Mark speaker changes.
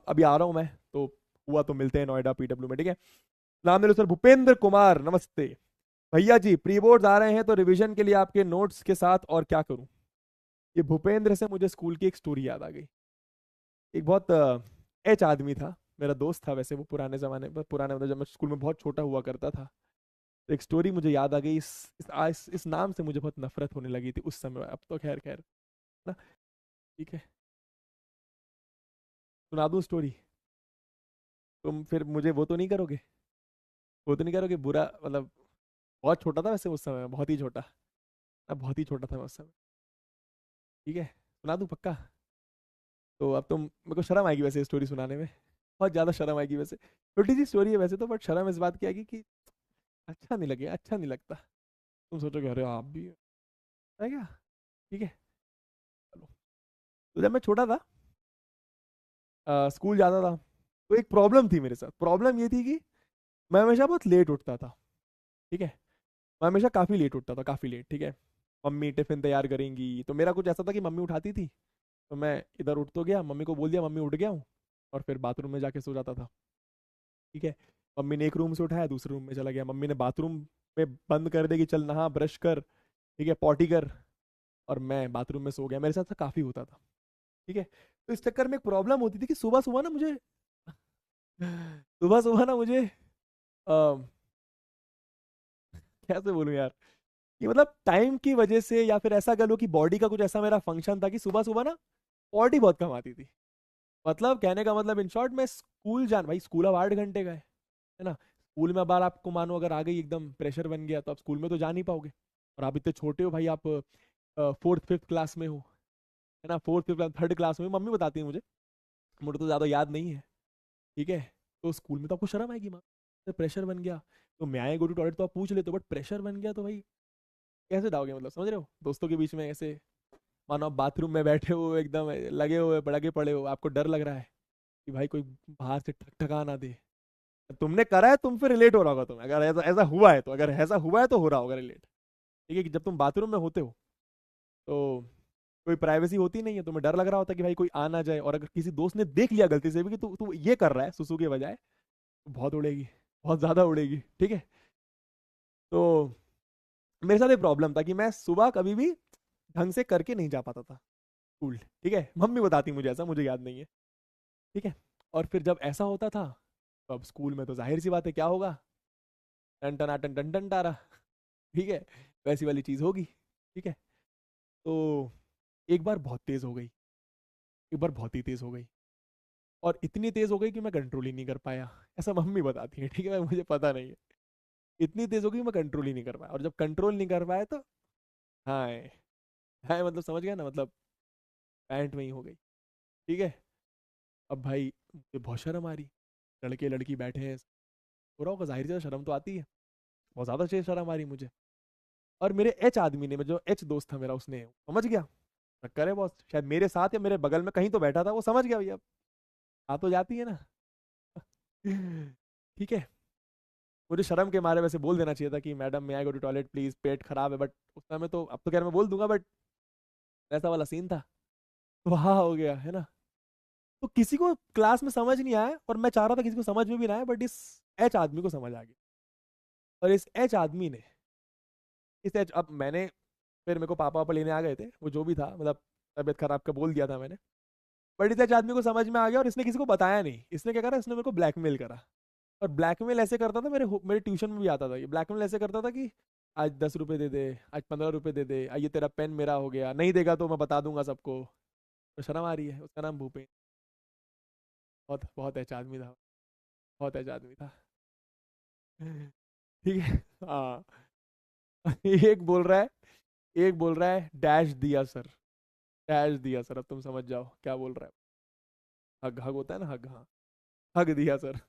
Speaker 1: अभी आ रहा हूँ मैं, तो हुआ तो मिलते हैं नोएडा पीडब्ल्यू में, ठीक है। नाम ले लो सर, भूपेंद्र कुमार, नमस्ते। भैया जी प्री बोर्ड आ रहे हैं तो रिवीजन के लिए आपके नोट्स के साथ और क्या करूं। ये भूपेंद्र से मुझे स्कूल की एक स्टोरी याद आ गई। एक बहुत एच आदमी था, मेरा दोस्त था वैसे वो, पुराने जमाने में, पुराने मतलब जब मैं स्कूल में बहुत छोटा हुआ करता था। तो एक स्टोरी मुझे याद आ गई, इस नाम से मुझे बहुत नफरत होने लगी थी उस समय, अब तो खैर खैर ना, ठीक है। सुना दूं स्टोरी? तुम फिर मुझे वो तो नहीं करोगे, वो तो नहीं करोगे बुरा मतलब। बहुत छोटा था वैसे उस समय, बहुत ही छोटा, अब बहुत ही छोटा था मैं उस समय, ठीक है। सुना दूं पक्का? तो अब तुम, मेरे को शर्म आएगी वैसे स्टोरी सुनाने में, बहुत ज्यादा शर्म आएगी वैसे, छोटी सी स्टोरी है वैसे तो, बट शर्म इस बात की आएगी कि अच्छा नहीं लगे, अच्छा नहीं लगता। तुम सोचोगे अरे आप भी है क्या, ठीक है। चलो, तो जब मैं छोटा था, स्कूल जाता था, तो एक प्रॉब्लम थी मेरे साथ। प्रॉब्लम ये थी कि मैं हमेशा बहुत लेट उठता था, ठीक है। मैं हमेशा काफ़ी लेट उठता था, काफ़ी लेट, ठीक है। मम्मी टिफिन तैयार करेंगी तो मेरा कुछ ऐसा था कि मम्मी उठाती थी, तो मैं इधर उठ तो गया, मम्मी को बोल दिया मम्मी उठ गया हूँ, और फिर बाथरूम में जाके सो जाता था, ठीक है। मम्मी ने एक रूम से उठाया, दूसरे रूम में चला गया, मम्मी ने बाथरूम में बंद कर दे कि चल नहा ब्रश कर, ठीक है, पॉटी कर, और मैं बाथरूम में सो गया। मेरे साथ काफ़ी होता था, ठीक है। तो इस चक्कर में एक प्रॉब्लम होती थी कि सुबह सुबह ना मुझे, सुबह सुबह ना मुझे कैसे बोलूं यार, कि मतलब टाइम की वजह से या फिर ऐसा कह लो कि बॉडी का कुछ ऐसा मेरा फंक्शन था कि सुबह सुबह ना बॉडी बहुत कम आती थी। मतलब कहने का मतलब इन शॉर्ट, मैं स्कूल जान, भाई स्कूल अब 8 घंटे का है ना। स्कूल में अब आपको मानो अगर आ गई एकदम प्रेशर बन गया तो आप स्कूल में तो जा नहीं पाओगे। और आप इतने छोटे हो भाई, आप फोर्थ फिफ्थ क्लास में हो, है ना, फोर्थ फिफ्थ थर्ड क्लास में हो, मम्मी बताती है मुझे, मुझे तो ज़्यादा याद नहीं है, ठीक है। तो स्कूल में तो आपको शर्म आएगी, माँ तो प्रेशर बन गया, तो मैं आए गो टू टॉयलेट तो आप पूछ लेते हो, बट प्रेशर बन गया तो भाई कैसे जाओगे, मतलब समझ रहे हो, दोस्तों के बीच में ऐसे, मानो आप बाथरूम में बैठे हो एकदम लगे हुए लगे पड़े हो, आपको डर लग रहा है कि भाई कोई बाहर से ठक ठका ना दे। तुमने करा है, तुम फिर रिलेट हो रहा होगा तुम्हें, अगर ऐसा ऐसा हुआ है तो, अगर ऐसा हुआ है तो हो रहा होगा रिलेट, ठीक है। कि जब तुम बाथरूम में होते हो तो कोई प्राइवेसी होती नहीं है, तुम्हें डर लग रहा होता है कि भाई कोई आ ना जाए, और अगर किसी दोस्त ने देख लिया गलती से भी कि तू तू ये कर रहा है सुसु के बजाय, तो बहुत उड़ेगी, बहुत ज्यादा उड़ेगी, ठीक है। तो मेरे साथ एक प्रॉब्लम था कि मैं सुबह कभी भी ढंग से करके नहीं जा पाता था स्कूल, ठीक है। मम्मी बताती मुझे, ऐसा मुझे याद नहीं है, ठीक है। और फिर जब ऐसा होता था तो अब स्कूल में तो जाहिर सी बात है क्या होगा, टन टन टन टन टन टारा, ठीक है, वैसी वाली चीज होगी, ठीक है। तो एक बार बहुत तेज हो गई, एक बार बहुत ही तेज हो गई, और इतनी तेज हो गई कि मैं कंट्रोल ही नहीं कर पाया, ऐसा मम्मी बताती है, ठीक है, मुझे पता नहीं है। इतनी तेज हो गई मैं कंट्रोल ही नहीं कर पाया, और जब कंट्रोल नहीं कर पाया तो हाँ, हाँ मतलब समझ गया ना, मतलब पैंट में ही हो गई, ठीक है। अब भाई मुझे बहुत शर्म आ रही, लड़के लड़की बैठे हैं, हो रहा होगा जाहिर से शर्म तो आती है, बहुत ज्यादा शर्म आ रही मुझे। और मेरे एच आदमी ने, जो एच दोस्त था मेरा, उसने समझ गया चक्कर है बॉस, शायद मेरे साथ या मेरे बगल में कहीं तो बैठा था, वो समझ गया भैया, आ तो जाती है ना। ठीक है। मुझे शर्म के मारे वैसे बोल देना चाहिए था कि मैडम मैं आई गो टू टॉयलेट प्लीज, पेट खराब है, बट उस समय तो, अब तो खैर मैं बोल दूंगा, बट ऐसा वाला सीन था, वहां हो गया है ना। तो किसी को क्लास में समझ नहीं आया, और मैं चाह रहा था किसी को समझ में भी ना आए, बट इस एच आदमी को समझ आ गया। और इस एच आदमी ने, इस एच, अब मैंने, फिर मेरे को पापा पापा लेने आ गए थे, वो जो भी था, मतलब तबियत खराब का बोल दिया था मैंने, बट इस एच आदमी को समझ में आ गया, और इसने किसी को बताया नहीं। इसने क्या करा, इसने मेरे को ब्लैकमेल करा। और ब्लैकमेल ऐसे करता था, मेरे ट्यूशन में भी आता था ये, ब्लैकमेल ऐसे करता था कि आज 10 रुपए दे दे, आज 15 रुपए दे दे, ये तेरा पेन मेरा हो गया, नहीं देगा तो मैं बता दूंगा सबको। तो शर्म आ रही है, उसका नाम भूपेन, बहुत बहुत अच्छा आदमी था, बहुत अच्छा आदमी था। ठीक है, हाँ। एक बोल रहा है, एक बोल रहा है डैश दिया सर, डैश दिया सर, अब तुम समझ जाओ क्या बोल रहा है। हग, हग होता है ना, हग, हाँ, हग दिया सर।